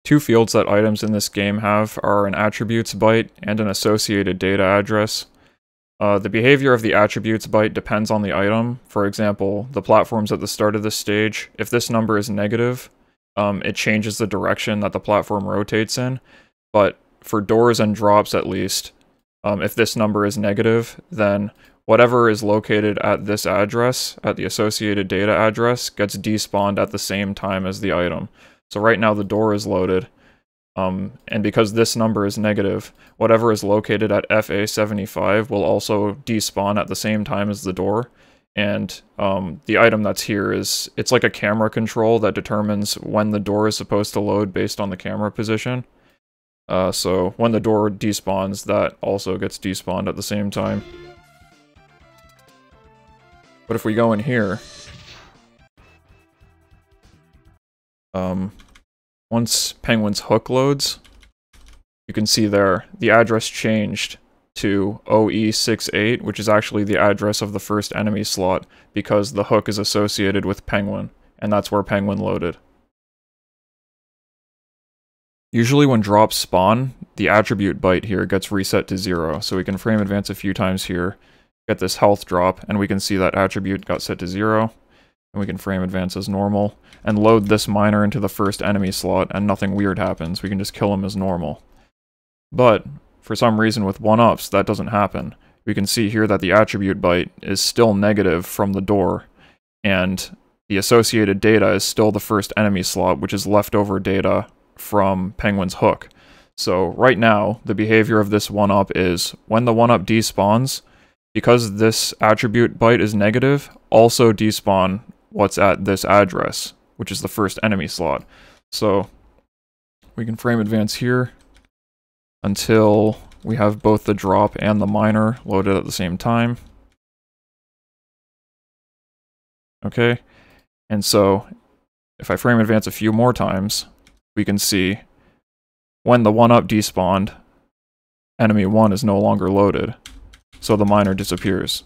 Two fields that items in this game have are an attributes byte and an associated data address. The behavior of the attributes byte depends on the item. For example, the platforms at the start of this stage, if this number is negative, it changes the direction that the platform rotates in. But for doors and drops at least, if this number is negative, then whatever is located at this address, at the associated data address, gets despawned at the same time as the item. So right now the door is loaded, and because this number is negative, whatever is located at FA75 will also despawn at the same time as the door. And the item that's here it's like a camera control that determines when the door is supposed to load based on the camera position. So when the door despawns, that also gets despawned at the same time. But if we go in here, once Penguin's hook loads, you can see there the address changed to OE68, which is actually the address of the first enemy slot, because the hook is associated with Penguin, and that's where Penguin loaded. Usually when drops spawn, the attribute byte here gets reset to 0, so we can frame advance a few times here, get this health drop, and we can see that attribute got set to 0, and we can frame advance as normal, and load this miner into the first enemy slot, and nothing weird happens. We can just kill him as normal. But for some reason with 1-ups, that doesn't happen. We can see here that the attribute byte is still negative from the door, and the associated data is still the first enemy slot, which is leftover data from Penguin's hook. So right now, the behavior of this 1-up is, when the 1-up despawns, because this attribute byte is negative, also despawn what's at this address, which is the first enemy slot. So we can frame advance here until we have both the drop and the miner loaded at the same time. Okay, and so if I frame advance a few more times, we can see when the 1-up despawned, enemy 1 is no longer loaded, so the miner disappears.